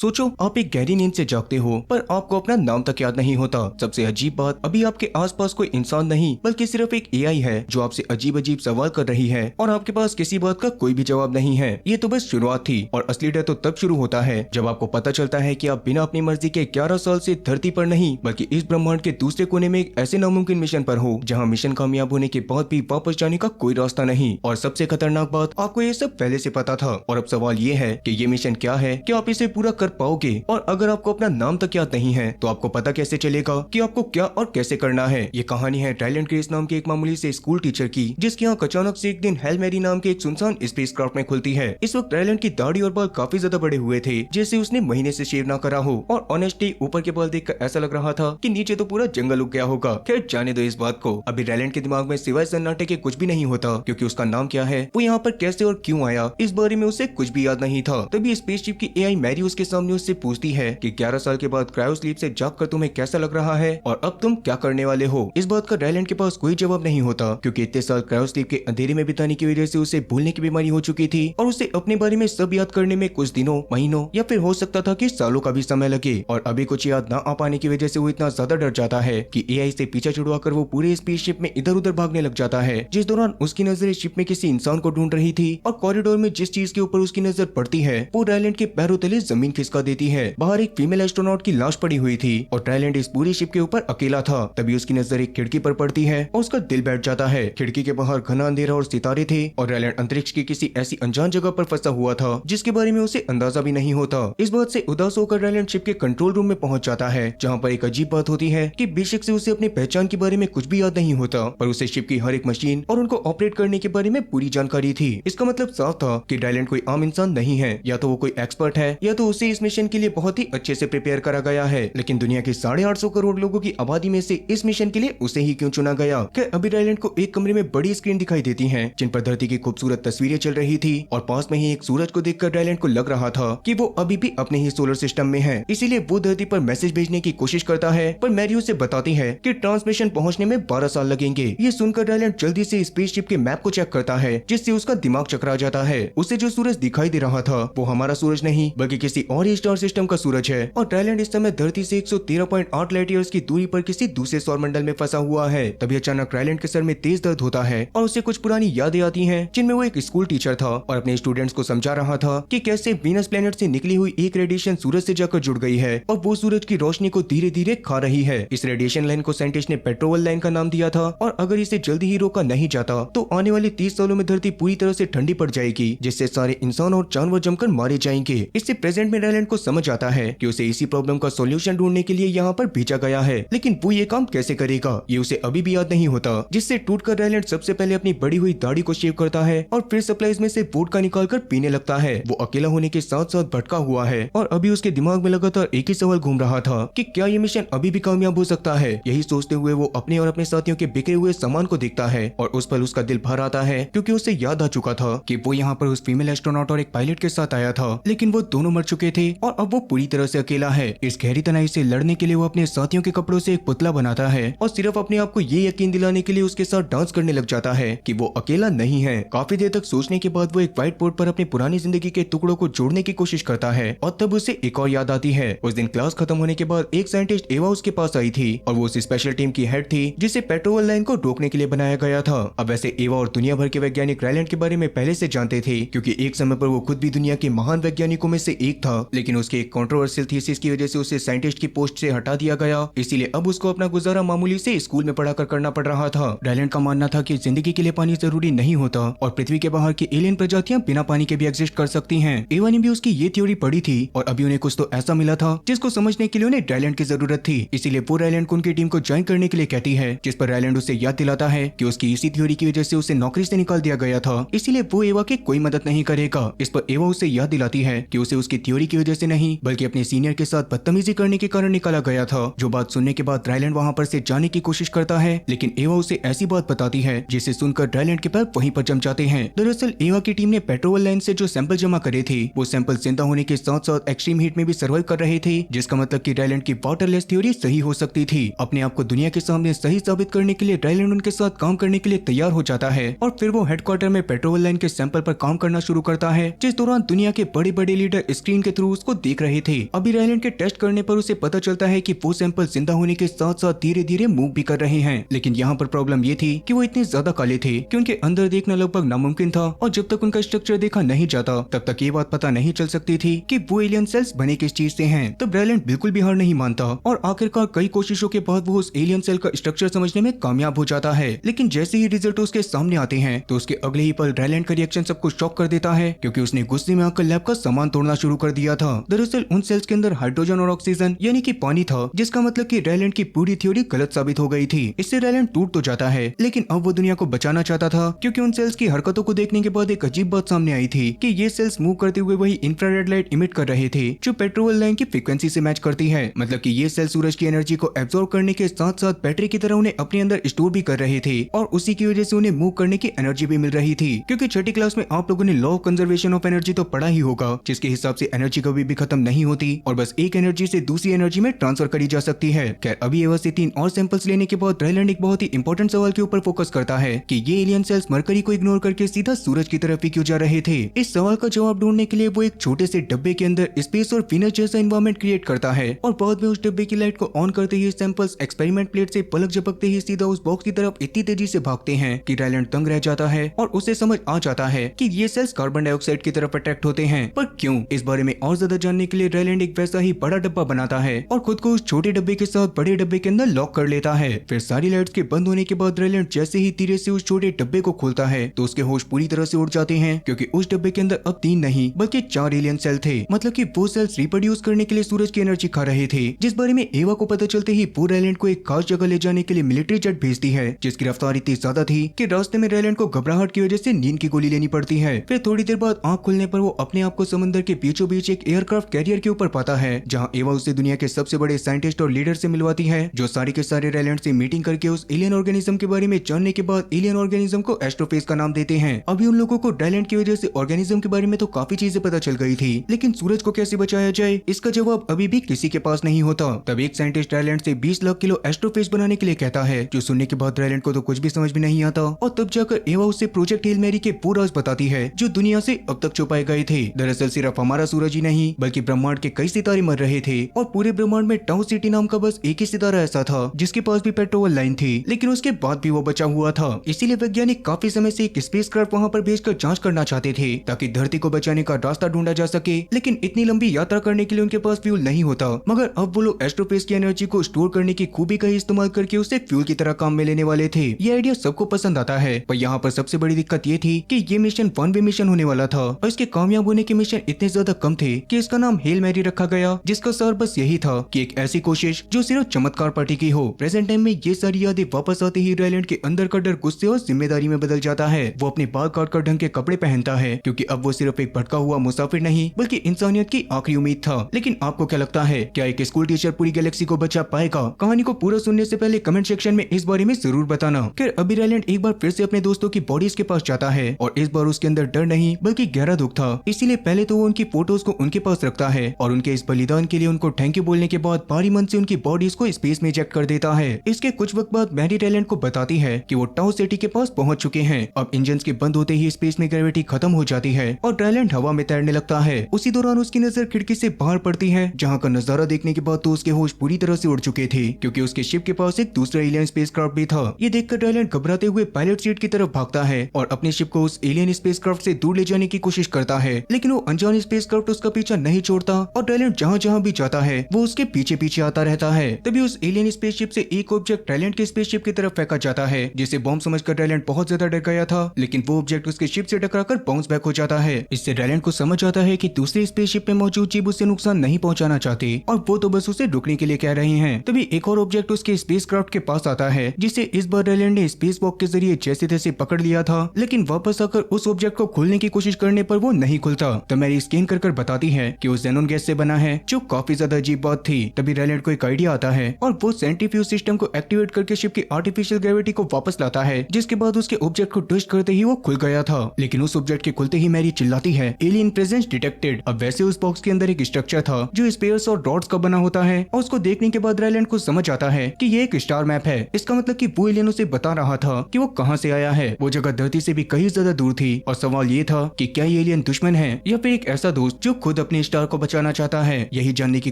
सोचो आप एक गहरी नींद से जागते हो पर आपको अपना नाम तक याद नहीं होता। सबसे अजीब बात, अभी आपके आसपास कोई इंसान नहीं बल्कि सिर्फ एक एआई है जो आपसे अजीब अजीब सवाल कर रही है और आपके पास किसी बात का कोई भी जवाब नहीं है। ये तो बस शुरुआत थी और असली डर तो तब शुरू होता है जब आपको पता चलता है कि आप बिना अपनी मर्जी के 11 साल से धरती पर नहीं बल्कि इस ब्रह्मांड के दूसरे कोने में एक ऐसे नामुमकिन मिशन पर हो जहाँ मिशन कामयाब होने के बाद भी वापस जाने का कोई रास्ता नहीं। और सबसे खतरनाक बात, आपको ये सब पहले से पता था। और अब सवाल ये है कि ये मिशन क्या है, क्या आप इसे पूरा कर पाओगे? और अगर आपको अपना नाम तक याद नहीं है तो आपको पता कैसे चलेगा कि आपको क्या और कैसे करना है। ये कहानी है टाइलेंट क्रिस नाम के एक मामूली से स्कूल टीचर की, जिसकी आंख अचानक से एक दिन हेल मैरी नाम के एक सुनसान स्पेसक्राफ्ट में खुलती है। इस वक्त टाइलेंट की दाढ़ी और बाल काफी ज्यादा बड़े हुए थे, जैसे उसने महीने से शेव ना करा हो। और ऑनेस्टली ऊपर के बाल देखकर ऐसा लग रहा था कि नीचे तो पूरा जंगल उग गया होगा। खैर जाने दो इस बात को। अभी टाइलेंट के दिमाग में सिवाय सन्नाटे के कुछ भी नहीं होता, क्योंकि उसका नाम क्या है, वो यहाँ पर कैसे और क्यों आया, इस बारे में उसे कुछ भी याद नहीं था। तभी स्पेसशिप की एआई मैरी उसके सामने उससे पूछती है कि 11 साल के बाद क्रायो स्लीप से जागकर तुम्हें कैसा लग रहा है और अब तुम क्या करने वाले हो। इस बात का टाइलेंट के पास कोई जवाब नहीं होता, क्योंकि इतने साल क्रायो स्लीप के अंधेरे में बिताने की वजह से उसे भूलने की बीमारी हो चुकी थी और उसे अपने बारे में सब याद करने में कुछ दिनों, महीनों या फिर हो सकता था कि सालों का भी समय लगे। और अभी कुछ याद न आ पाने की वजह से वो इतना ज्यादा डर जाता है कि एआई से पीछा छुड़वाकर वो पूरे स्पेसशिप में इधर उधर भागने लग जाता है। जिस दौरान उसकी नजर शिप में किसी इंसान को ढूंढ रही थी और कॉरिडोर में जिस चीज के ऊपर उसकी नजर पड़ती है वो टाइलेंट के पैरों तले जमीन खिसका देती है। बाहर एक फीमेल एस्ट्रोनॉट की लाश पड़ी हुई थी और टाइलेंट इस पूरी शिप के ऊपर अकेला था। तभी उसकी नजर एक खिड़की पर पड़ती है और उसका दिल बैठ जाता है। खिड़की के बाहर घना अंधेरा और सितारे थे और टाइलेंट अंतरिक्ष की किसी ऐसी अनजान जगह पर फंसा हुआ था जिसके बारे में उसे अंदाजा भी नहीं होता। इस बात से उदास होकर टाइलेंट शिप के कंट्रोल रूम में पहुंच जाता है, जहाँ पर एक अजीब बात होती है कि बेशक से उसे अपनी पहचान के बारे में कुछ भी याद नहीं होता, पर उसे शिप की हर एक मशीन और उनको ऑपरेट करने के बारे में पूरी जानकारी थी। इसका मतलब साफ था कि टाइलेंट कोई आम इंसान नहीं है, या तो वो कोई एक्सपर्ट है या तो उसे इस मिशन के लिए बहुत ही अच्छे से प्रिपेयर करा गया है। लेकिन दुनिया के 850 करोड़ लोगों की आबादी में से इस मिशन के लिए उसे ही क्यों चुना गया? क्या अभी टाइलेंट को एक कमरे में बड़ी स्क्रीन दिखाई देती है जिन पर धरती की खूबसूरत तस्वीरें चल रही थी और पास में ही एक सूरज को देखकर टाइलेंट को लग रहा था कि वो अभी भी अपने ही सोलर सिस्टम में है। इसीलिए वो धरती पर मैसेज भेजने की कोशिश करता है, पर मैरी उसे बताती है कि ट्रांसमिशन पहुंचने में 12 साल लगेंगे। ये सुनकर टाइलेंट जल्दी से स्पेसशिप के मैप को चेक करता है, जिससे उसका दिमाग चकरा जाता है। उसे जो सूरज दिखाई दे रहा था वो हमारा सूरज नहीं बल्कि किसी और ही स्टार सिस्टम का सूरज है। और टाइलेंट इस समय धरती से 113.8 लाइट ईयर्स की दूरी पर किसी दूसरे सौरमंडल में फंसा हुआ है। तभी अचानक टाइलेंट के सर में तेज दर्द होता है और उसे कुछ पुरानी यादें आती हैं, जिनमें वो एक स्कूल टीचर था और अपने स्टूडेंट्स को समझा रहा था कि कैसे वीनस प्लेनेट से निकली हुई एक रेडिएशन सूरज से जाकर जुड़ गई है और वो सूरज की रोशनी को धीरे धीरे खा रही है। इस रेडिएशन लाइन को साइंटिस्ट ने पेट्रोल लाइन का नाम दिया था और अगर इसे जल्दी ही रोका नहीं जाता तो आने वाले 30 सालों में धरती पूरी तरह से ठंडी पड़ जाएगी, जिससे सारे इंसान और जानवर जमकर मारे जाएंगे। इससे प्रेजेंट में टाइलेंट को समझ आता है कि उसे इसी प्रॉब्लम का सॉल्यूशन ढूंढने के लिए यहाँ पर भेजा गया है, लेकिन वो ये काम कैसे करेगा ये उसे अभी भी याद नहीं होता। जिससे टूटकर टाइलेंट सबसे पहले अपनी बड़ी हुई दाढ़ी को शेव करता है और फिर सप्लाईज में से वोडका निकालकर पीने लगता है। वो अकेला होने के साथ साथ भटका हुआ है और अभी उसके दिमाग में लगातार एक ही सवाल घूम रहा था कि क्या ये मिशन अभी भी कामयाब हो सकता है। यही सोचते हुए वो अपने और अपने साथियों के बिखरे हुए सामान को देखता है और उस पर उसका दिल भर आता है, क्योंकि उसे याद आ चुका था कि वो यहाँ पर उस फीमेल एस्ट्रोनॉट और एक पायलट के साथ आया था, लेकिन वो दोनों मर चुके थे और अब वो पूरी तरह से अकेला है। इस गहरी तनाई से लड़ने के लिए वो अपने साथियों के कपड़ों से एक पुतला बनाता है और सिर्फ अपने आप को ये यकीन दिलाने के लिए उसके साथ डांस करने लग जाता है कि वो अकेला नहीं है। काफी देर तक सोचने के बाद वो एक व्हाइट बोर्ड पर अपनी पुरानी जिंदगी के टुकड़ों को जोड़ने की कोशिश करता है और तब उसे एक और याद आती है। उस दिन क्लास खत्म होने के बाद एक साइंटिस्ट एवा उसके पास आई थी और वो उस स्पेशल टीम की हेड थी जिसे पेट्रोल लाइन को रोकने के लिए बनाया गया था। अब वैसे एवा और दुनिया भर के वैज्ञानिक टाइलेंट के बारे में पहले से जानते थे, क्योंकि एक समय पर वो खुद भी दुनिया के महान वैज्ञानिकों में से एक था, लेकिन उसके एक कंट्रोवर्शियल थीसिस की वजह से उसे साइंटिस्ट की पोस्ट से हटा दिया गया। इसीलिए अब उसको अपना गुजारा मामूली से स्कूल में पढ़ाकर करना पड़ रहा था। टाइलेंट का मानना था कि जिंदगी के लिए पानी जरूरी नहीं होता और पृथ्वी के बाहर की एलियन प्रजातियां बिना पानी के भी एग्जिस्ट कर सकती हैं। एवा ने भी उसकी ये थ्योरी पढ़ी थी और अभी उन्हें कुछ तो ऐसा मिला था जिसको समझने के लिए उन्हें टाइलेंट की जरूरत थी। इसीलिए वो टाइलेंट को उनकी टीम को ज्वाइन करने के लिए कहती है, जिस पर टाइलेंट उसे याद दिलाता है कि उसकी इसी थ्योरी की वजह से उसे नौकरी से निकाल दिया गया था, इसीलिए वो एवा की कोई मदद नहीं करेगा। इस पर एवा उसे याद दिलाती है कि उसे उसकी थ्योरी की वजह से नहीं बल्कि अपने सीनियर के साथ बदतमीजी करने के कारण निकाला गया था। जो बात सुनने के बाद टाइलेंट वहाँ पर से जाने की कोशिश करता है, लेकिन एवा उसे ऐसी बात बताती है जिसे सुनकर टाइलेंट के पैर वहीं पर जम जाते हैं। दरअसल एवा की टीम ने पेट्रोल लाइन से जो सैंपल जमा करे थे वो सैंपल जिंदा होने के साथ साथ एक्सट्रीम हीट में भी सर्वाइव कर रहे थे, जिसका मतलब कि टाइलेंट की वाटरलेस थ्योरी सही हो सकती थी। अपने आप को दुनिया के सामने सही साबित करने के लिए टाइलेंट उनके साथ काम करने के लिए तैयार हो जाता है और फिर वो हेडक्वार्टर में पेट्रोल लाइन के सैंपल पर काम करना शुरू करता है। जिस दौरान दुनिया के बड़े बड़े लीडर स्क्रीन के थ्रू उसको देख रहे थे। अभी रायलैंड के टेस्ट करने पर उसे पता चलता है कि वो सैंपल जिंदा होने के साथ साथ धीरे धीरे मूव भी कर रहे हैं। लेकिन यहाँ पर प्रॉब्लम ये थी कि वो इतने ज्यादा काले थे कि उनके अंदर देखना लगभग नामुमकिन था, और जब तक उनका स्ट्रक्चर देखा नहीं जाता तब तक ये बात पता नहीं चल सकती थी कि वो एलियन सेल्स बने किस चीज से हैं। तब रायलैंड बिल्कुल भी हार नहीं मानता और आखिरकार कई कोशिशों के बाद वो उस एलियन सेल का स्ट्रक्चर समझने में कामयाब हो जाता है। लेकिन जैसे ही रिजल्ट उसके सामने आते हैं तो उसके अगले ही पल रायलैंड का रिएक्शन सबको शॉक कर देता है, क्योंकि उसने गुस्से में आकर लैब का सामान तोड़ना शुरू कर दिया था। दरअसल उन सेल्स के अंदर हाइड्रोजन और ऑक्सीजन यानी कि पानी था, जिसका मतलब कि रायलैंड की पूरी थ्योरी गलत साबित हो गई थी। इससे रायलैंड टूट तो जाता है, लेकिन अब वो दुनिया को बचाना चाहता था, क्योंकि उन सेल्स की हरकतों को देखने के बाद एक अजीब बात सामने आई थी कि ये सेल्स मूव करते हुए वही इंफ्रारेड लाइट इमिट कर रहे थे जो पेट्रोल लाइन की फ्रीक्वेंसी से मैच करती है। मतलब कि ये सेल सूरज की एनर्जी को एब्जॉर्ब करने के साथ साथ बैटरी की तरह उन्हें अपने अंदर स्टोर भी कर रहे थे, और उसी की वजह से उन्हें मूव करने की एनर्जी भी मिल रही थी। क्योंकि छठी क्लास में आप लोगों ने law of conservation of energy तो पढ़ा ही होगा, जिसके हिसाब से एनर्जी कभी भी खत्म नहीं होती और बस एक एनर्जी से दूसरी एनर्जी में ट्रांसफर करी जा सकती है। खैर अभी एवा से 3 और सैंपल्स लेने के बाद रायलैंड एक बहुत ही इंपॉर्टेंट सवाल के ऊपर फोकस करता है कि ये एलियन सेल्स मरकरी को इग्नोर करके सीधा सूरज की तरफ ही क्यों जा रहे थे। इस सवाल का जवाब ढूंढने के लिए वो एक छोटे से डब्बे के अंदर स्पेस और वीनस जैसा एनवायरनमेंट क्रिएट करता है, और बाद में उस डब्बे की लाइट को ऑन करते ही सैंपल्स एक्सपेरिमेंट प्लेट से पलक झपकते ही सीधा उस बॉक्स की तरफ इतनी तेजी से भागते हैं कि रायलैंड तंग रह जाता है और उसे समझ आ जाता है कि ये सेल्स कार्बन डाइऑक्साइड की तरफ अट्रैक्ट होते हैं। पर क्यों? इस बारे में और ज्यादा जानने के लिए रायलैंड एक वैसा ही बड़ा डब्बा बनाता है और खुद को उस छोटे डब्बे के साथ बड़े डब्बे के अंदर लॉक कर लेता है। फिर सारी लाइट्स के बंद होने के बाद रायलैंड जैसे ही धीरे से उस छोटे डब्बे को खोलता है तो उसके होश पूरी तरह से उड़ जाते हैं, क्योंकि उस डब्बे के अंदर अब 3 नहीं बल्कि 4 एलियन सेल थे। मतलब कि वो सेल्स रिप्रोड्यूस करने के लिए सूरज की एनर्जी खा रहे थे, जिस बारे में एवा को पता चलते ही वो रायलैंड को एक खास जगह ले जाने के लिए मिलिट्री जेट भेजती है, जिसकी रफ्तार इतनी ज्यादा थी कि रास्ते में रायलैंड को घबराहट की वजह से नींद की गोली लेनी पड़ती है। फिर थोड़ी देर बाद आंख खुलने पर वो अपने आप को समंदर के बीचों बीच एक एयरक्राफ्ट कैरियर के ऊपर पाता है, जहां एवा उसे दुनिया के सबसे बड़े साइंटिस्ट और लीडर से मिलवाती है, जो सारे के सारे रायलैंड से मीटिंग करके उस एलियन ऑर्गेनिज्म के बारे में जानने के बाद एलियन ऑर्गेनिज्म को एस्ट्रोफेज का नाम देते हैं। अभी उन लोगों को रायलैंड की वजह से ऑर्गेनिज्म के बारे में तो काफी चीजें पता चल गई थी, लेकिन सूरज को कैसे बचाया जाए इसका जवाब अभी भी किसी के पास नहीं होता। तब एक साइंटिस्ट रायलैंड से 20 लाख किलो एस्ट्रोफेज बनाने के लिए कहता है, जो सुनने के बाद रायलैंड को तो कुछ भी समझ में नहीं आता, और तब जाकर एवा उससे प्रोजेक्ट हेल मैरी के पूरा राज बताती है जो दुनिया से अब तक छुपाए गए थे। दरअसल सिर्फ हमारा सूरज ही नहीं बल्कि ब्रह्मांड के कई सितारे मर रहे थे, और पूरे ब्रह्मांड में टाउ सिटी नाम का बस एक ही सितारा ऐसा था जिसके पास भी पेट्रोल लाइन थी, लेकिन उसके बाद भी वो बचा हुआ था। इसीलिए वैज्ञानिक काफी समय से एक स्पेसक्राफ्ट वहां पर भेजकर जांच करना चाहते थे ताकि धरती को बचाने का रास्ता ढूंढा जा सके, लेकिन इतनी लंबी यात्रा करने के लिए उनके पास फ्यूल नहीं होता। मगर अब वो लोग एस्ट्रोफेज की एनर्जी को स्टोर करने की खूबी का इस्तेमाल करके उसे फ्यूल की तरह काम में लेने वाले थे। ये आइडिया सबको पसंद आता है, पर यहाँ पर सबसे बड़ी दिक्कत ये थी कि ये मिशन 1 वे मिशन होने वाला था, और इसके कामयाब होने के मिशन इतने ज्यादा कम थे कि इसका नाम हेल मैरी रखा गया, जिसका सार बस यही था कि एक ऐसी कोशिश जो सिर्फ चमत्कार पार्टी की हो। प्रेजेंट टाइम में ये सारी यादें वापस आते ही रायलैंड के अंदर का डर गुस्से और जिम्मेदारी में बदल जाता है। वो अपने बाल काट कर ढंग के कपड़े पहनता है, क्योंकि अब वो सिर्फ एक भटका हुआ मुसाफिर नहीं बल्कि इंसानियत की आखिरी उम्मीद था। लेकिन आपको क्या लगता है, क्या एक स्कूल टीचर पूरी गैलेक्सी को बचा पाएगा? कहानी को पूरा सुनने से पहले कमेंट सेक्शन में इस बारे में जरूर बताना। खैर अभी रायलैंड एक बार फिर से अपने दोस्तों की बॉडीज के पास जाता है, और इस बार उसके अंदर डर नहीं बल्कि गहरा दुख था। इसीलिए पहले तो वो उनकी फोटोज को उनके पास रखता है, और उनके इस बलिदान के लिए उनको थैंक यू बोलने के बाद भारी मन से उनकी बॉडीज को स्पेस में इजेक्ट कर देता है। इसके कुछ वक्त बाद मैरी रायलैंड को बताती है कि वो टाउ सिटी के पास पहुंच चुके हैं। अब इंजन के बंद होते ही स्पेस में ग्रेविटी खत्म हो जाती है और रायलैंड हवा में तैरने लगता है। उसी दौरान उसकी नजर खिड़की से बाहर पड़ती है, जहाँ का नजारा देखने के बाद तो उसके होश पूरी तरह से उड़ चुके थे, क्योंकि उसके शिप के पास एक दूसरा एलियन स्पेसक्राफ्ट भी था। ये देखकर रायलैंड घबराते हुए पायलट सीट की तरफ भागता है और अपने शिप को उस एलियन स्पेसक्राफ्ट से दूर ले जाने की कोशिश करता है, लेकिन वो अनजान स्पेसक्राफ्ट उसका पीछा नहीं छोड़ता और रायलैंड जहाँ जहाँ भी जाता है वो उसके पीछे पीछे आता रहता है। तभी उस एलियन स्पेसशिप से एक ऑब्जेक्ट रायलैंड के स्पेसशिप की तरफ फेंका जाता है, जिसे बॉम्ब समझकर रायलैंड बहुत ज्यादा डर गया था, लेकिन वो ऑब्जेक्ट उसके शिप से टकराकर बाउंस बैक हो जाता है। इससे रायलैंड को समझ आता है कि दूसरे स्पेसशिप में मौजूद जीव उसे नुकसान नहीं पहुंचाना चाहते और वो तो बस उसे रुकने के लिए कह रहे हैं। तभी एक और ऑब्जेक्ट उसके स्पेसक्राफ्ट के पास आता है, जिसे इस बार रायलैंड ने स्पेस वॉक के जरिए जैसे तैसे पकड़ लिया था, लेकिन वापस आकर उस ऑब्जेक्ट को खोलने की कोशिश करने पर वो नहीं खुलता। तो मैरी स्कैन कर बताती है कि वो ज़ेनॉन गैस से बना है, जो काफी ज्यादा अजीब बात थी। तभी रायलैंड को एक आइडिया आता है और वो सेंट्रीफ्यूज सिस्टम को एक्टिवेट करके शिप की आर्टिफिशियल ग्रेविटी को वापस लाता है, जिसके बाद उसके ऑब्जेक्ट को ट्विस्ट करते ही वो खुल गया था। लेकिन उस ऑब्जेक्ट के खुलते ही मैरी चिल्लाती है, एलियन प्रेजेंस डिटेक्टेड। अब वैसे उस बॉक्स के अंदर एक स्ट्रक्चर था जो स्पेयर्स और रॉड्स का बना होता है, और उसको देखने के बाद रायलैंड को समझ आता है कि ये एक स्टार मैप है। इसका मतलब कि वो एलियन उसे बता रहा था कि वो कहाँ से आया है। वो जगह धरती से भी कहीं ज्यादा दूर थी, और सवाल ये था कि क्या ये एलियन दुश्मन है या फिर एक ऐसा दोस्त जो खुद अपने स्टार को बचाना चाहता है। यही जानने की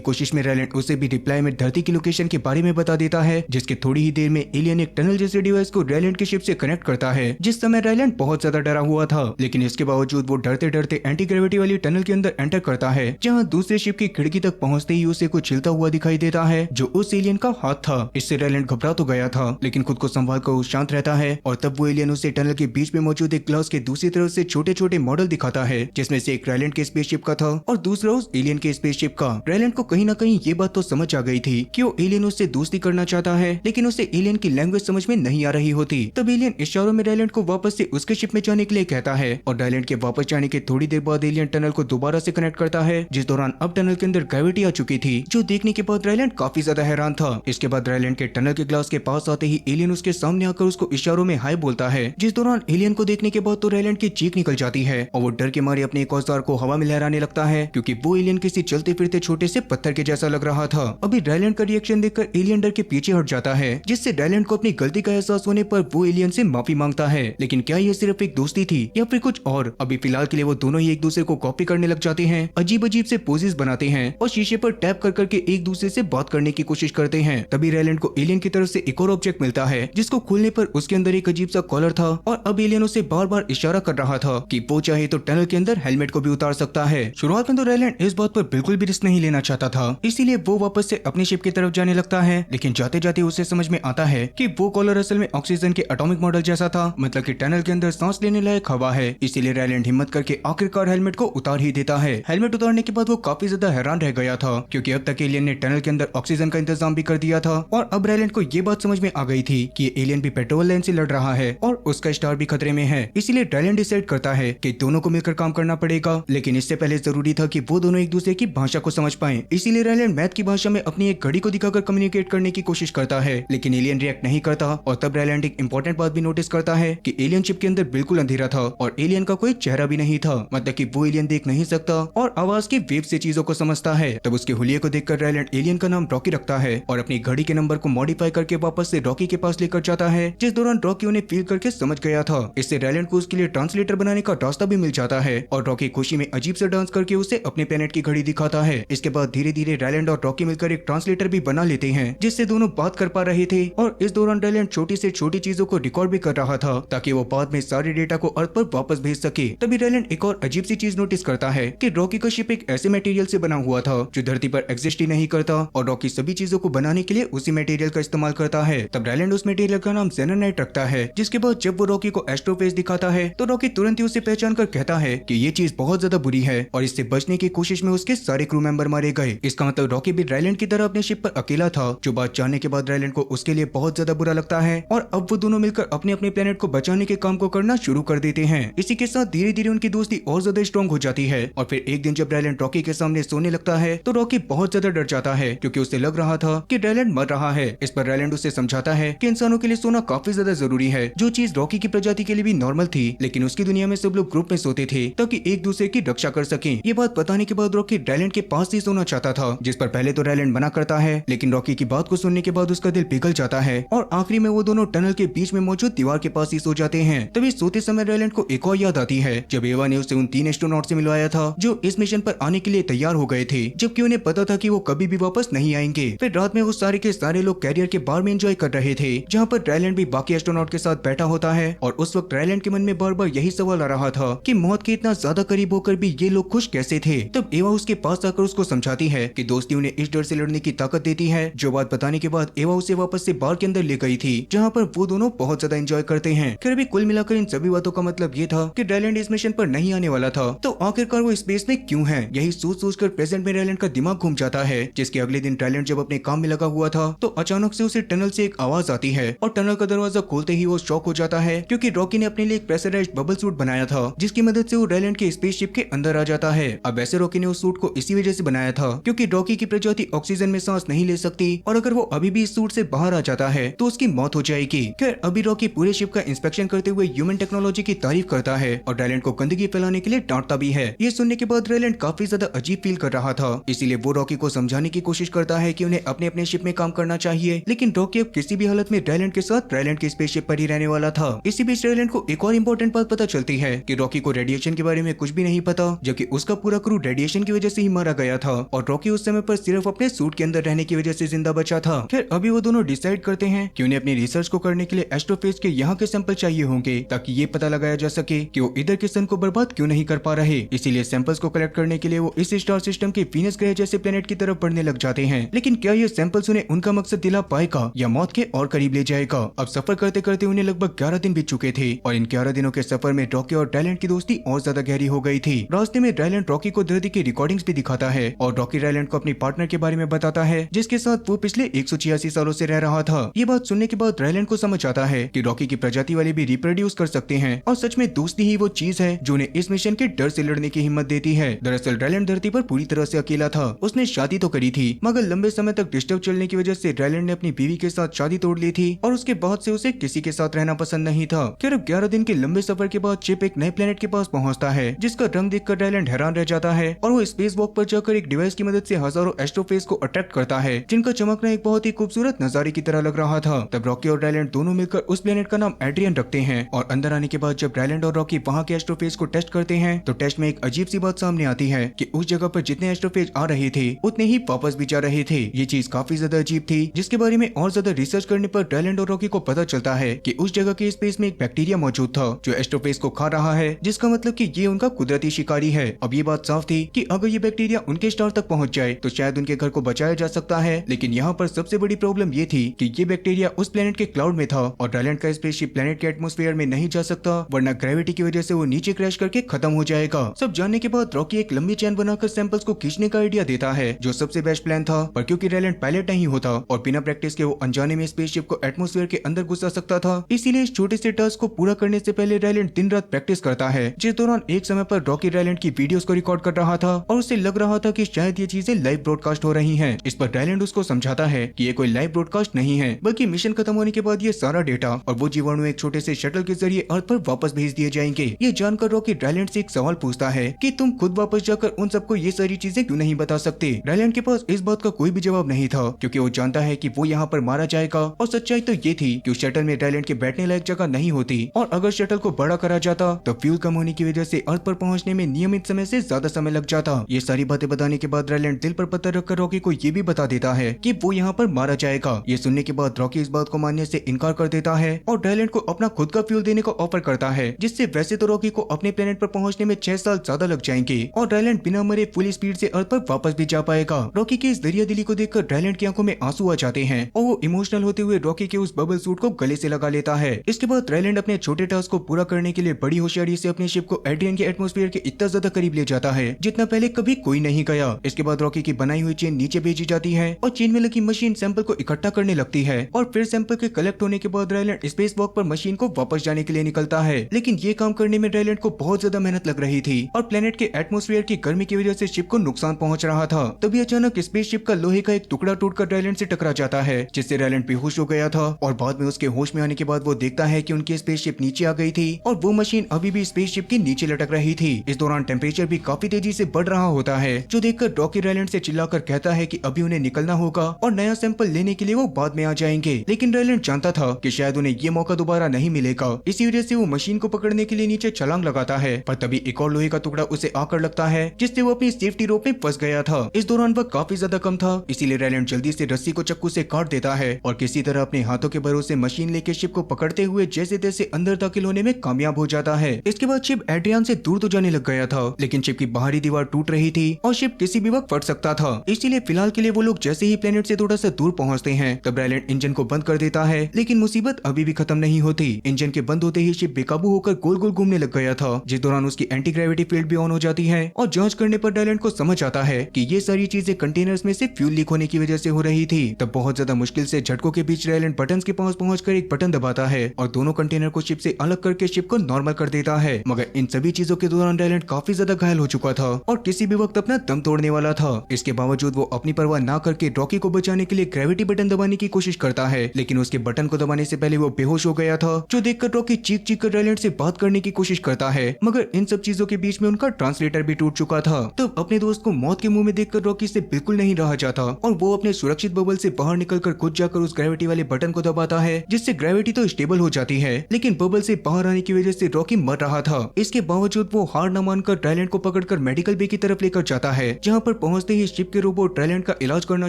कोशिश में रैलेंड उसे भी रिप्लाई में धरती की लोकेशन के बारे में बता देता है, जिसके थोड़ी ही देर में एलियन एक टनल जैसे डिवाइस को रैलेंड की शिप से कनेक्ट करता है। जिस समय रैलेंड बहुत ज्यादा डरा हुआ था, लेकिन इसके बावजूद वो डरते डरते एंटी ग्रेविटी वाली टनल के अंदर एंटर करता है, जहाँ दूसरे शिप की खिड़की तक पहुँचते ही उसे कुछ हिलता हुआ दिखाई देता है, जो उस एलियन का हाथ था। इससे रैलेंड घबरा तो गया था, लेकिन खुद को संभाल कर शांत रहता है। और तब वो एलियन उसे टनल के बीच में मौजूद एक ग्लास के दूसरी तरफ से छोटे छोटे मॉडल दिखाता है, जिसमें से एक रैलेंड के स्पेसशिप का था और दूसरा उस एलियन के स्पेसशिप का। रैलेंड को कहीं ना कहीं ये बात तो समझ आ गई थी कि वो एलियन उससे दोस्ती करना चाहता है, लेकिन उसे एलियन की लैंग्वेज समझ में नहीं आ रही होती। तब एलियन इशारों में रैलेंड को वापस से उसके शिप में जाने के लिए कहता है, और रैलेंड के वापस जाने के थोड़ी देर बाद एलियन टनल को दोबारा से कनेक्ट करता है, जिस दौरान अब टनल के अंदर ग्रेविटी आ चुकी थी, जो देखने के बाद रैलेंड काफी ज्यादा हैरान था। इसके बाद रैलेंड के टनल के ग्लास के पास आते ही एलियन उसके सामने आकर उसको इशारों में हाय बोलता है, जिस दौरान एलियन को देखने के बाद तो रैलेंड की चीख निकल जाती है और वो डर के मारे अपने एक औजार को हवा में लहराने लगता है, क्योंकि वो एलियन किसी चलते फिरते छोटे से पत्थर के जैसा लग रहा था। अभी रैलेंड का रिएक्शन देखकर एलियन डर के पीछे हट जाता है, जिससे रैलेंड को अपनी गलती का एहसास होने पर वो एलियन से माफी मांगता है। लेकिन क्या ये सिर्फ एक दोस्ती थी या फिर कुछ और? अभी फिलहाल के लिए वो दोनों ही एक दूसरे को कॉपी करने लग जाते हैं, अजीब अजीब से पोजेस बनाते हैं और शीशे पर टैप कर करके एक दूसरे से बात करने की कोशिश करते हैं। तभी रैलेंड को एलियन की तरफ से एक और ऑब्जेक्ट मिलता है, जिसको खोलने पर उसके अंदर एक अजीब सा कॉलर था और अब एलियन उसे बार बार इशारा कर रहा था कि वो चाहे तो टनल के अंदर हेलमेट को भी उतार सकता है। शुरुआत में तो रैलेंड इस बात पर बिल्कुल भी रिस्क नहीं लेना चाहता था, इसीलिए वो वापस से अपनी शिप की तरफ जाने लगता है। लेकिन जाते जाते उसे समझ में आता है कि वो कॉलर असल में ऑक्सीजन के एटॉमिक मॉडल जैसा था, मतलब कि टनल के अंदर सांस लेने लायक हवा है। इसीलिए रैलेंड हिम्मत करके आखिरकार हेलमेट को उतार ही देता है। हेलमेट उतारने के बाद वो काफी ज्यादा हैरान रह गया था, क्योंकि अब तक एलियन ने टनल के अंदर ऑक्सीजन का इंतजाम भी कर दिया था और अब रैलेंड को ये बात समझ में आ गई थी कि एलियन भी पेट्रोल लाइन से लड़ रहा है और उसका स्टार भी खतरे में है। इसीलिए रैलेंड डिसाइड करता है कि दोनों को मिलकर काम करना पड़ेगा, लेकिन इससे पहले जरूरी था कि वो दोनों एक दूसरे की भाषा को समझ पाएं। इसीलिए रैलेंड मैथ की भाषा में अपनी एक घड़ी को दिखाकर कम्युनिकेट करने की कोशिश करता है, लेकिन एलियन रिएक्ट नहीं करता। और तब रैलेंड एक इंपॉर्टेंट बात भी नोटिस करता है कि एलियन शिप के अंदर बिल्कुल अंधेरा था और एलियन का कोई चेहरा भी नहीं था, मतलब कि वो एलियन देख नहीं सकता और आवाज के वेव से चीजों को समझता है। तब उसके हुलिये को देखकर रैलेंड एलियन का नाम रॉकी रखता है और अपनी घड़ी के नंबर को मॉडिफाई करके वापस से रॉकी के पास लेकर जाता है, जिस दौरान रॉकी उन्हें फील करके समझ गया था। इससे रैलेंड को उसके लिए ट्रांसलेटर बनाने का रास्ता भी मिल जाता है और रॉकी खुशी में अजीब से डांस करके उसे अपने प्लेनेट की घड़ी दिखाता है। इसके बाद धीरे धीरे रैलेंड और रॉकी मिलकर एक ट्रांसलेटर भी बना लेते हैं, जिससे दोनों बात कर पा रहे थे। और इस दौरान रैलेंड छोटी से छोटी चीजों को रिकॉर्ड भी कर रहा था, ताकि वो बाद में सारे डेटा को अर्थ पर वापस भेज सके। तभी रैलेंड एक और अजीब सी चीज नोटिस करता है कि रॉकी का शिप एक ऐसे मटेरियल से बना हुआ था जो धरती पर एग्जिस्ट ही नहीं करता और रॉकी सभी चीजों को बनाने के लिए उसी मटेरियल का इस्तेमाल करता है। तब रैलेंड उस मटेरियल का नाम जेनोनाइट रखता है, जिसके बाद जब वो रॉकी को एस्ट्रोफेज दिखाता है तो रॉकी तुरंत ही उसे पहचान कर कहता है कि ये चीज बहुत ज्यादा बुरी है और इससे बचने की कोशिश में उसके सारे क्रू मेंबर मारे गए। इसका मतलब रॉकी भी रैलेंड की तरह अपने शिप पर अकेला था, जो बात जानने के बाद रैलेंड को उसके लिए बहुत ज्यादा बुरा लगता है और अब वो दोनों मिलकर अपने अपने प्लेनेट को बचाने के काम को करना शुरू कर देते हैं। इसी के साथ धीरे धीरे उनकी दोस्ती और ज्यादा स्ट्रॉन्ग हो जाती है और फिर एक दिन जब रैलेंड रॉकी के सामने सोने लगता है तो रॉकी बहुत ज्यादा डर जाता है, क्योंकि उसे लग रहा था कि रैलेंड मर रहा है। इस पर रैलेंड उसे समझाता है कि इंसानों के लिए सोना काफी ज्यादा जरूरी है, जो चीज रॉकी की प्रजाति के लिए भी नॉर्मल थी, लेकिन उसकी दुनिया में सब लोग ग्रुप में सोते थे ताकि एक दूसरे की रक्षा कर सकें। ये बात बताने के बाद रॉकी रैलेंड के पास ही सोना चाहता था, जिस पर पहले तो रैलेंड मना करता है, लेकिन रॉकी की बात को सुनने के बाद उसका दिल पिघल जाता है और आखिरी में वो दोनों टनल के बीच में मौजूद दीवार के पास ही सो जाते हैं। तभी सोते समय रैलेंड को एक और याद आती है जब एवा ने उसे उन 3 एस्ट्रोनॉट से मिलवाया था जो इस मिशन पर आने के लिए तैयार हो गए थे, जबकि उन्हें पता था कि वो कभी भी वापस नहीं आएंगे। फिर रात में वो सारे के सारे लोग कैरियर के बार में एंजॉय कर रहे थे, जहाँ पर रैलेंड भी बाकी एस्ट्रोनॉट के साथ बैठा होता है और उस वक्त रैलेंड के मन में बार बार यही सवाल आ रहा था कि मौत के इतना ज्यादा करीब होकर भी ये लोग खुश कैसे थे। तब एवा उसके पास आकर उसको समझाती है कि दोस्ती उन्हें इस डर से लड़ने की ताकत देती है। जो बात बताने के बाद एवा उसे वापस से बार के अंदर ले गई थी, जहाँ पर वो दोनों बहुत ज्यादा एंजॉय करते हैं। फिर भी कुल मिलाकर इन सभी बातों का मतलब ये था कि रैलेंड इस मिशन पर नहीं आने वाला था, तो आखिरकार वो स्पेस में क्यों है? यही सोच सोच कर प्रेजेंट में रैलेंड का दिमाग घूम जाता है, जिसके अगले दिन रैलेंड जब अपने काम में लगा हुआ था तो अचानक से उसे टनल से एक आवाज आती है और टनल का दरवाजा खोलते ही वो शॉक हो जाता है, क्योंकि रॉकी ने अपने लिए एक प्रेशराइज्ड बबल सूट बनाया था, जिसकी मदद से वो रैलेंड के स्पेसशिप के अंदर आ जाता है। अब वैसे रॉकी ने उस सूट को इसी वजह से बनाया था क्योंकि रॉकी की प्रजाति ऑक्सीजन में सांस नहीं ले सकती और अगर वो अभी भी इस सूट से बाहर आ जाता है तो उसकी मौत हो जाएगी। खैर अभी रॉकी पूरे शिप का इंस्पेक्शन करते हुए ह्यूमन टेक्नोलॉजी की तारीफ करता है और रैलेंड को गंदगी फैलाने के लिए डांटता भी है। ये सुनने के बाद रैलेंड काफी ज्यादा अजीब फील कर रहा था, इसीलिए वो रॉकी को समझाने की कोशिश करता है कि उन्हें अपने अपने शिप में काम करना चाहिए, लेकिन रॉकी अब किसी भी हालत में रैलेंड के साथ रैलेंड के स्पेसशिप पर ही रहने वाला था। इसी बीच रैलेंड को एक और इम्पोर्टेंट बात पता चलती है कि रॉकी को रेडिएशन के बारे में कुछ भी नहीं पता, जबकि उसका पूरा क्रू रेडिएशन की वजह से ही मारा गया था और रॉकी उस समय पर सिर्फ अपने सूट के अंदर रहने की वजह से जिंदा बचा था। खैर अभी वो दोनों डिसाइड करते हैं कि उन्हें अपनी रिसर्च को करने के लिए एस्ट्रोफेज के यहाँ के सैंपल चाहिए होंगे ताकि ये पता लगाया जा सके कि वो इधर के सन को बर्बाद क्यों नहीं कर पा रहे। इसीलिए सैंपल्स को कलेक्ट करने के लिए वो इस स्टार सिस्टम के वीनस ग्रह जैसे प्लेनेट की तरफ बढ़ने लग जाते हैं। लेकिन क्या ये सैंपल्स उन्हें उनका मकसद दिला पाएगा या मौत के और करीब ले जाएगा। अब सफर करते करते उन्हें लगभग 11 दिन बीत चुके थे और इन 11 दिनों के सफर में रॉकी और रायलैंड की दोस्ती और ज्यादा गहरी हो गई थी। रास्ते में रायलैंड रॉकी को धरती की रिकॉर्डिंग्स भी दिखाता है और रॉकी रायलैंड को अपनी पार्टनर के बारे में बताता है जिसके साथ वो पिछले 186 सालों से रह रहा था। ये बात सुनने के बाद रायलैंड को समझ आता है कि रॉकी की प्रजाति वाले भी रिप्रोड्यूस कर सकते हैं और सच में दोस्ती ही वो चीज है जो उन्हें इस मिशन के डर से लड़ने की हिम्मत देती है। दरअसल रायलैंड धरती पर पूरी तरह से अकेला था। उसने शादी तो करी थी मगर लंबे समय तक डिस्टर्ब चलने की वजह से रायलैंड ने अपनी बीवी के साथ शादी तोड़ ली थी और उसके बाद से उसे किसी के साथ रहना पसंद नहीं था। फिर 11 दिन के लंबे सफर के बाद शिप एक नए प्लेनेट के पास पहुंचता है जिसका रंग देखकर रायलैंड हैरान रह जाता है और वो स्पेस वॉक पर जाकर एक डिवाइस की मदद से हजारों एस्ट्रोफेज को अट्रैक्ट करता है जिनका चमकना एक बहुत ही खूबसूरत नजारे की तरह लग रहा था। तब रॉकी और रायलैंड दोनों मिलकर उस प्लेनेट का नाम एड्रियन रखते हैं और अंदर आने के बाद जब रायलैंड और रॉकी वहाँ के एस्ट्रोफेज को टेस्ट करते हैं तो टेस्ट में एक अजीब सी बात सामने आती है कि उस जगह पर जितने एस्ट्रोफेज आ रहे थे उतने ही वापस भी जा रहे थे। ये चीज काफी ज्यादा अजीब थी जिसके बारे में और ज्यादा रिसर्च करने पर रायलैंड और रॉकी को पता चलता है कि उस जगह के स्पेस में एक बैक्टीरिया मौजूद था जो एस्ट्रोफेज को खा रहा है जिसका मतलब कि ये उनका कुदरती शिकारी है। अब ये बात साफ थी कि अगर ये बैक्टीरिया उनके स्टार तक पहुंच जाए तो शायद उनके घर को बचाया जा सकता है। लेकिन यहाँ पर सबसे बड़ी प्रॉब्लम ये थी कि ये बैक्टीरिया उस प्लेनेट के क्लाउड में था और रायलैंड का स्पेसशिप प्लेनेट के एटमॉस्फेयर में नहीं जा सकता वरना ग्रेविटी की वजह से वो नीचे क्रैश करके खत्म हो जाएगा। सब जानने के बाद रॉकी एक लंबी चैन बनाकर सैंपल्स को खींचने का आइडिया देता है जो सबसे बेस्ट प्लान था पर क्योंकि रायलैंड पायलट नहीं होता और बिना प्रैक्टिस के वो अनजाने में स्पेसशिप को एटमॉस्फेयर के अंदर घुसा सकता था इसीलिए इस छोटे से टास्क को पूरा करने से पहले रायलैंड दिन रात प्रैक्टिस करता है। जिस दौरान एक समय पर रॉकी रायलैंड की वीडियोस को रिकॉर्ड कर रहा था और उसे लग रहा था कि शायद ये चीजें लाइव ब्रॉडकास्ट हो रही हैं। इस पर रायलैंड उसको समझाता है कि ये कोई लाइव ब्रॉडकास्ट नहीं है बल्कि मिशन खत्म होने के बाद ये सारा डेटा और वो जीवाणु एक छोटे से शटल के जरिए अर्थ पर वापस भेज दिए जाएंगे। ये जानकर रॉकी रायलैंड से एक सवाल पूछता है कि तुम खुद वापस जाकर उन सबको ये सारी चीजें क्यों नहीं बता सकते। रायलैंड के पास इस बात का कोई भी जवाब नहीं था क्योंकि वो जानता है कि वो यहाँ पर मारा जाएगा और सच्चाई तो ये थी कि उस शटल में रायलैंड के बैठने लायक जगह नहीं होती और अगर शटल को बड़ा करा जाता तो फ्यूल कम होने की वजह से अर्थ पर पहुंचने में नियमित समय से ज्यादा समय लग जाता। ये सारी बातें बताने के बाद रायलैंड दिल पर पत्थर रखकर रॉकी को ये भी बता देता है कि वो यहाँ पर मारा जाएगा। ये सुनने के बाद रॉकी इस बात को मानने से इनकार कर देता है और रायलैंड को अपना खुद का फ्यूल देने का ऑफर करता है जिससे वैसे तो रॉकी को अपने प्लेनेट पर पहुंचने में 6 साल ज्यादा लग जाएंगे और रायलैंड बिना मरे फुल स्पीड से अर्थ पर वापस भी जा पाएगा। रॉकी के इस दरिया दिली को देखकर रायलैंड की आंखों में आंसू आ जाते हैं और वो इमोशनल होते हुए रॉकी के उस बबल सूट को गले से लगा लेता है। इसके बाद रायलैंड अपने छोटे टास्क को पूरा करने के लिए बड़ी होशियारी से अपने शिप को एड्रियन के एटमॉस्फेयर के इतना ज्यादा करीब ले जाता है जितना पहले कभी कोई नहीं गया। इसके बाद रॉकी की बनाई हुई चेन नीचे भेजी जाती है और चेन में लगी मशीन सैंपल को इकट्ठा करने लगती है और फिर सैंपल के कलेक्ट होने के बाद रायलैंड स्पेस वॉक पर मशीन को वापस जाने के लिए निकलता है। लेकिन ये काम करने में रायलैंड को बहुत ज्यादा मेहनत लग रही थी और प्लेनेट के एटमॉस्फेयर की गर्मी की वजह से शिप को नुकसान पहुंच रहा था। तभी अचानक स्पेसशिप का लोहे का एक टुकड़ा टूटकर रायलैंड से टकरा जाता है जिससे रायलैंड बेहोश हो गया था और बाद में उसके होश में आने के बाद वो देखता है कि उनकी स्पेसशिप नीचे आ गई थी और वो मशीन अभी भी स्पेसशिप के नीचे लटक रही थी। इस दौरान टेम्परेचर भी काफी तेजी से बढ़ रहा होता है जो देखकर रॉकी रायलैंड से चिल्लाकर कहता है कि अभी उन्हें निकलना होगा और नया सैंपल लेने के लिए वो बाद में आ जाएंगे। लेकिन रायलैंड जानता था कि शायद उन्हें ये मौका दोबारा नहीं मिलेगा इसी वजह से वो मशीन को पकड़ने के लिए नीचे छलांग लगाता है पर तभी एक और लोहे का टुकड़ा उसे आकर लगता है जिससे वो अपनी सेफ्टी रोप में फंस गया था। इस दौरान वह काफी ज्यादा कम था इसीलिए रायलैंड जल्दी से रस्सी को चक्कू से काट देता है और किसी तरह अपने हाथों के भरोसे मशीन लेके शिप को पकड़ते हुए जैसे तैसे अंदर दाखिल होने में कामयाब हो जाता है। इसके बाद शिप एड्रियन से दूर तो जाने लग गया था लेकिन शिप की बाहरी दीवार टूट रही थी और शिप किसी भी वक्त फट सकता था। इसीलिए फिलहाल के लिए वो लोग जैसे ही प्लेनेट से थोड़ा सा दूर पहुंचते हैं तब रायलैंड इंजन को बंद कर देता है लेकिन मुसीबत अभी भी खत्म नहीं होती। इंजन के बंद होते ही शिप बेकाबू होकर गोल गोल घूमने लग गया था जिस दौरान उसकी एंटी ग्रेविटी फील्ड भी ऑन हो जाती है और जांच करने पर रायलैंड को समझ आता है कि ये सारी चीजें कंटेनर्स में से फ्यूल लीक होने की वजह से हो रही थी। तब बहुत ज्यादा मुश्किल से झटकों के बीच रायलैंड बटन के पास पहुंचकर एक बटन दबाता है और दोनों कंटेनर को शिप से अलग करके शिप को नॉर्मल कर देता है। मगर इन सभी चीजों के दौरान रायलैंड काफी ज्यादा घायल हो चुका था और किसी भी वक्त अपना दम तोड़ने वाला था। इसके बावजूद वो अपनी परवाह ना करके रॉकी को बचाने के लिए ग्रेविटी बटन दबाने की कोशिश करता है लेकिन उसके बटन को दबाने से पहले वो बेहोश हो गया था जो देखकर रॉकी चीख चीख कर रायलैंड से बात करने की कोशिश करता है मगर इन सब चीजों के बीच में उनका ट्रांसलेटर भी टूट चुका था। तब अपने दोस्त को मौत के मुंह में देखकर रॉकी से बिल्कुल नहीं रहा जाता और वो अपने सुरक्षित बबल से बाहर निकलकर खुद जाकर उस ग्रेविटी वाले बटन को दबाता है जिससे ग्रेविटी तो स्टेबल हो जाती है लेकिन बबल से बाहर आने की वजह से रॉकी मर रहा था। इसके बावजूद वो हार न मानकर रायलैंड को पकड़ पकड़कर मेडिकल बे की तरफ लेकर जाता है, जहाँ पर पहुंचते ही शिप के रोबोट रायलैंड का इलाज करना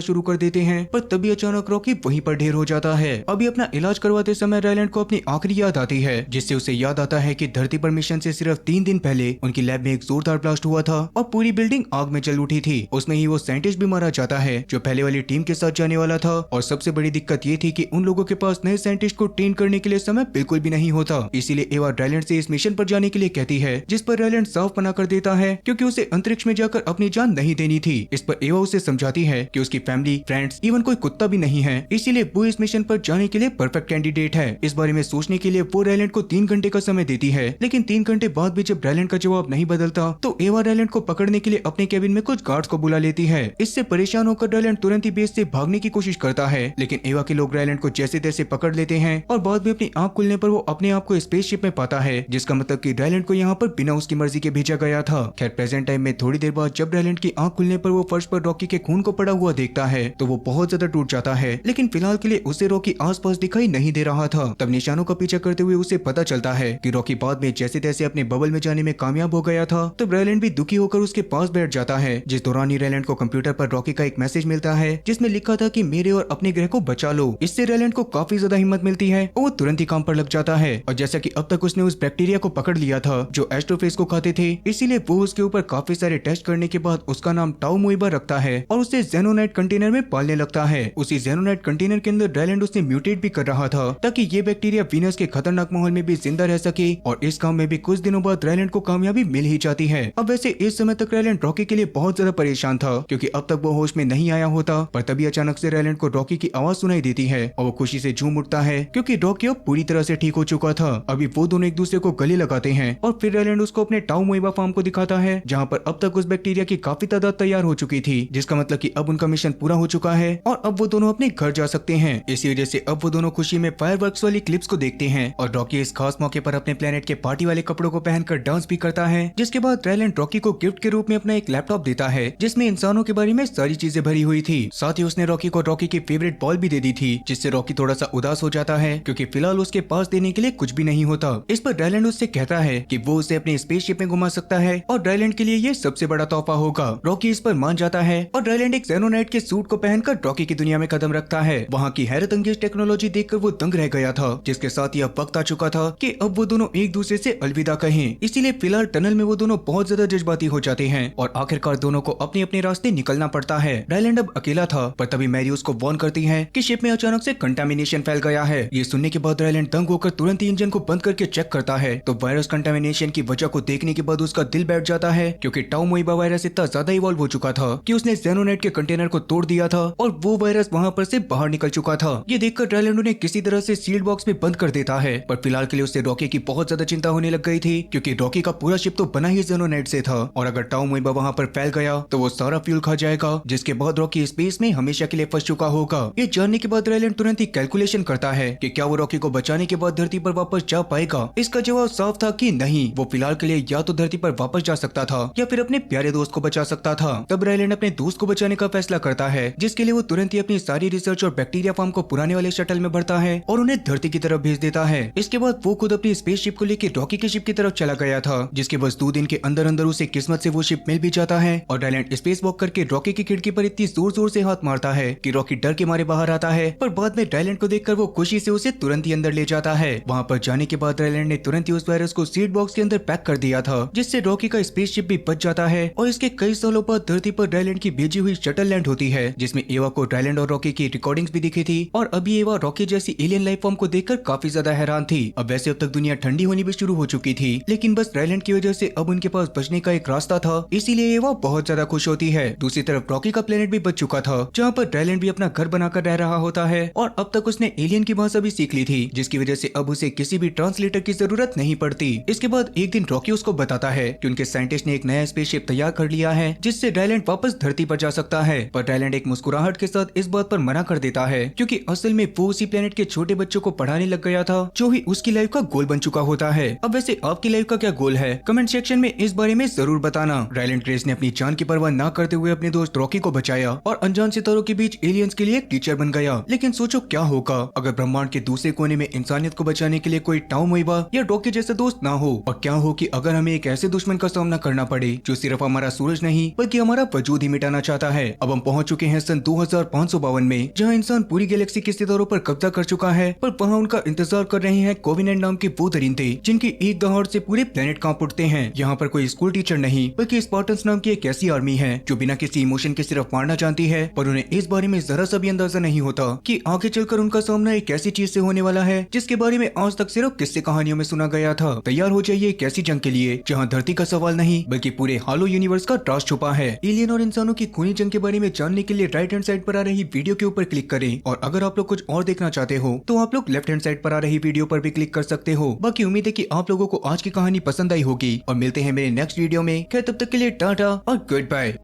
शुरू कर देते हैं। पर तभी अचानक रॉकी वहीं पर ढेर हो जाता है। अभी अपना इलाज करवाते समय रायलैंड को अपनी आखिरी याद आती है, जिससे उसे याद आता है कि धरती पर मिशन से सिर्फ 3 दिन पहले उनकी लैब में एक जोरदार ब्लास्ट हुआ था और पूरी बिल्डिंग आग में जल उठी थी। उसमें ही वो साइंटिस्ट भी मारा जाता है जो पहले वाली टीम के साथ जाने वाला था। और सबसे बड़ी दिक्कत ये थी कि उन लोगों के पास नए साइंटिस्ट को ट्रेन करने के लिए समय बिल्कुल भी नहीं होता। इसीलिए एवा रायलैंड से इस मिशन पर जाने के लिए कहती है, जिस पर रायलैंड साफ मना कर देता है क्योंकि उसे अंतरिक्ष में जाकर अपनी जान नहीं देनी थी। इस पर एवा उसे समझाती है कि उसकी फैमिली, फ्रेंड्स, इवन कोई कुत्ता भी नहीं है, इसीलिए वो इस मिशन पर जाने के लिए परफेक्ट कैंडिडेट है। इस बारे में सोचने के लिए वो रायलैंड को 3 घंटे का समय देती है। लेकिन 3 घंटे बाद भी जब रायलैंड का जवाब नहीं बदलता तो एवा रायलैंड को पकड़ने के लिए अपने केबिन में कुछ गार्ड्स को बुला लेती है। इससे परेशान होकर रायलैंड तुरंत ही बेस से भागने की कोशिश करता है, लेकिन एवा के लोग रायलैंड को जैसे तैसे पकड़ लेते हैं और बाद में अपनी आंख खुलने पर वो अपने आप को स्पेसशिप में पाता है, जिसका मतलब कि रायलैंड को यहाँ पर बिना उसकी मर्जी के भेजा गया था। खैर प्रेजेंट टाइम में थोड़ी देर बाद जब रायलैंड की आंख खुलने पर वो फर्श पर रॉकी के खून को पड़ा हुआ देखता है तो वो बहुत ज्यादा टूट जाता है। लेकिन फिलहाल के लिए उसे रॉकी आसपास दिखाई नहीं दे रहा था। तब निशानों का पीछा करते हुए उसे पता चलता है कि रॉकी बाद में जैसे तैसे अपने बबल में जाने में कामयाब हो गया था। तब रायलैंड भी दुखी होकर उसके पास बैठ जाता है, जिस दौरान ही रायलैंड को कंप्यूटर पर रॉकी का एक मैसेज मिलता है जिसमें लिखा था कि मेरे और अपने ग्रह को बचा लो। इससे रायलैंड को काफी ज्यादा हिम्मत मिलती है और वो तुरंत ही काम पर लग जाता है। और जैसा कि अब तक उसने उस बैक्टीरिया को पकड़ लिया था जो एस्ट्रोफेज को खाते थे, इसीलिए वो उसके ऊपर काफी सारे टेस्ट करने के बाद उसका नाम टाउ मोइबा रखता है और उसे ज़ेनोनाइट कंटेनर में पालने लगता है। उसी ज़ेनोनाइट कंटेनर के अंदर रायलैंड उसे म्यूटेट भी कर रहा था ताकि ये बैक्टीरिया वीनस के खतरनाक माहौल में भी जिंदा रह सके। और इस काम में भी कुछ दिनों बाद रायलैंड को कामयाबी मिल ही जाती है। अब वैसे इस समय तक रायलैंड रॉकी के लिए बहुत ज्यादा परेशान था क्योंकि अब तक वो होश में नहीं आया होता। पर तभी अचानक से रायलैंड को रॉकी की आवाज सुनाई देती है और वो खुशी से झूम उठता है क्योंकि रॉकी अब पूरी तरह से ठीक हो चुका था। अभी वो दोनों एक दूसरे को गले लगाते हैं और फिर रायलैंड उसको अपने टाउ मोइबा फार्म को दिखाता है जहाँ पर अब तक उस बैक्टीरिया की काफी तादाद तैयार हो चुकी थी, जिसका मतलब कि अब उनका मिशन पूरा हो चुका है और अब वो दोनों अपने घर जा सकते हैं। इसी वजह से अब वो दोनों खुशी में फायरवर्क्स वाली क्लिप्स को देखते हैं और रॉकी इस खास मौके पर अपने प्लेनेट के पार्टी वाले कपड़ों को पहनकर डांस भी करता है। जिसके बाद रायलैंड रॉकी को गिफ्ट के रूप में अपना एक लैपटॉप देता है जिसमें इंसानों के बारे में सारी चीजें भरी हुई थी। साथ ही उसने रॉकी को रॉकी की फेवरेट बॉल भी दे दी थी, जिससे रॉकी थोड़ा सा उदास हो जाता है क्योंकि फिलहाल उसके पास देने के लिए कुछ भी नहीं होता। इस पर रायलैंड उससे कहता है कि वो उसे अपने स्पेसशिप में घुमा सकता है और रायलैंड के लिए ये सबसे बड़ा तोहफा होगा। रॉकी इस पर मान जाता है और रायलैंड एक ज़ेनोनाइट के सूट को पहनकर रॉकी की दुनिया में कदम रखता है। वहाँ की हैरत अंगेज टेक्नोलॉजी देखकर वो दंग रह गया था, जिसके साथ ही अब वक्त आ चुका था कि अब वो दोनों एक दूसरे से अलविदा कहें। इसीलिए फिलहाल टनल में वो दोनों बहुत ज्यादा जज्बाती हो जाते हैं और आखिरकार दोनों को अपने अपने रास्ते निकलना पड़ता है। रायलैंड अब अकेला था, पर तभी मैरी उसको वार्न करती है कि शिप में अचानक से कंटामिनेशन फैल गया है। ये सुनने के बाद रायलैंड दंग होकर तुरंत ही इंजन को बंद करके चेक करता है तो वायरस कंटामिनेशन की वजह को देखने के बाद उसका दिल बैठ जाता है क्योंकि टाउ मोइबा वायरस इतना ज्यादा इवॉल्व हो चुका था कि उसने ज़ेनोनाइट के कंटेनर को तोड़ दिया था और वो वायरस वहाँ पर से बाहर निकल चुका था। ये देखकर रायलैंड उन्हें किसी तरह से सील्ड बॉक्स में बंद कर देता है, पर फिलहाल के लिए उससे रॉकी की बहुत ज्यादा चिंता होने लग गई थी क्योंकि रॉकी का पूरा शिप तो बना ही ज़ेनोनाइट से था और अगर टाउ मोइबा वहाँ पर फैल गया तो वो सारा फ्यूल खा जाएगा, जिसके बाद रॉकी स्पेस में हमेशा के लिए फंस चुका होगा। ये जानने के बाद रायलैंड तुरंत ही कैलकुलेशन करता है कि क्या वो रॉकी को बचाने के बाद धरती पर वापस जा पाएगा। इसका जवाब साफ था कि नहीं, वो फिलहाल के लिए या तो धरती पर वापस जा सकता था या फिर अपने प्यारे दोस्त को बचा सकता था। तब रायलैंड अपने दोस्त को बचाने का फैसला करता है, जिसके लिए वो तुरंत ही अपनी सारी रिसर्च और बैक्टीरिया फार्म को पुराने वाले शटल में भरता है और उन्हें धरती की तरफ भेज देता है। इसके बाद वो खुद अपनी स्पेसशिप को लेकर रॉकी की शिप की तरफ चला गया था, जिसके बस 2 दिन के अंदर अंदर उसे किस्मत से वो शिप मिल भी जाता है और रायलैंड स्पेस वॉक करके रॉकी की खिड़की पर इतनी जोर जोर से हाथ मारता है कि रॉकी डर के मारे बाहर आता है, पर बाद में रायलैंड को देखकर वो खुशी से उसे तुरंत ही अंदर ले जाता है। वहाँ पर जाने के बाद रायलैंड ने तुरंत ही उस वायरस को सीड बॉक्स के अंदर पैक कर दिया था, जिससे रॉकी का स्पेसशिप भी बच जाता है और इसके कई सालों बाद धरती पर रायलैंड की भेजी हुई शटल लैंड होती है, जिसमें एवा को रायलैंड और रॉकी की रिकॉर्डिंग्स भी दिखी थी और अभी एवा रॉकी जैसी एलियन लाइफ फॉर्म को देखकर काफी ज्यादा हैरान थी। अब वैसे अब तक दुनिया ठंडी होनी भी शुरू हो चुकी थी, लेकिन बस रायलैंड की वजह से अब उनके पास बचने का एक रास्ता था, इसीलिए एवा बहुत ज्यादा खुश होती है। दूसरी तरफ रॉकी का प्लेनेट भी बच चुका था, जहाँ पर रायलैंड भी अपना घर बनाकर रह रहा होता है और अब तक उसने एलियन की भाषा भी सीख ली थी, जिसकी वजह से अब उसे किसी भी ट्रांसलेटर की जरूरत नहीं पड़ती। इसके बाद एक दिन रॉकी उसको बताता है कि उनके साइंटिस्ट ने एक नया स्पेसशिप तैयार कर लिया है, जिससे रायलैंड वापस धरती पर जा सकता है। पर रायलैंड एक मुस्कुराहट के साथ इस बात पर मना कर देता है क्योंकि असल में वो उसी प्लेनेट के छोटे बच्चों को पढ़ाने लग गया था, जो ही उसकी लाइफ का गोल बन चुका होता है। अब वैसे आपकी लाइफ का क्या गोल है, कमेंट सेक्शन में इस बारे में जरूर बताना। रायलैंड ग्रेस ने अपनी जान की परवाह न करते हुए अपने दोस्त रॉकी को बचाया और अनजान सितारों के बीच एलियंस के लिए एक टीचर बन गया। लेकिन सोचो क्या होगा अगर ब्रह्मांड के दूसरे कोने में इंसानियत को बचाने के लिए कोई टाउ मोइबा या रॉकी जैसा दोस्त ना हो, और क्या हो कि अगर हमें एक ऐसे दुश्मन का सामना करना पड़े, जो सिर्फ हमारा सूरज नहीं बल्कि हमारा वजूद ही मिटाना चाहता है। अब हम पहुंच चुके हैं सन 2552 में, जहां इंसान पूरी गैलेक्सी के सितारों पर कब्जा कर चुका है, पर वहां उनका इंतजार कर रहे हैं कोवेनेंट नाम के वो दरिंदे, जिनकी एक दहाड़ से पूरे प्लेनेट कांप उठते हैं। यहाँ पर कोई स्कूल टीचर नहीं बल्कि स्पार्टन्स नाम की एक ऐसी आर्मी है जो बिना किसी इमोशन के सिर्फ मारना जानती है, पर उन्हें इस बारे में जरा सा भी अंदाजा नहीं होता कि आगे चलकर उनका सामना एक ऐसी चीज से होने वाला है जिसके बारे में आज तक सिर्फ किस्से कहानियों में सुना गया था। तैयार हो जाइए एक ऐसी जंग के लिए जहां धरती का सवाल नहीं बल्कि पूरे हॉलो यूनिवर्स का राज छुपा है। एलियन और इंसानों की खूनी जंग के बारे में जानने के लिए राइट हैंड साइड पर आ रही वीडियो के ऊपर क्लिक करें, और अगर आप लोग कुछ और देखना चाहते हो तो आप लोग लेफ्ट हैंड साइड पर आ रही वीडियो पर भी क्लिक कर सकते हो। बाकी उम्मीद है कि आप लोगों को आज की कहानी पसंद आई होगी, और मिलते हैं मेरे नेक्स्ट वीडियो में। खैर तब तक के लिए टाटा और गुड बाय।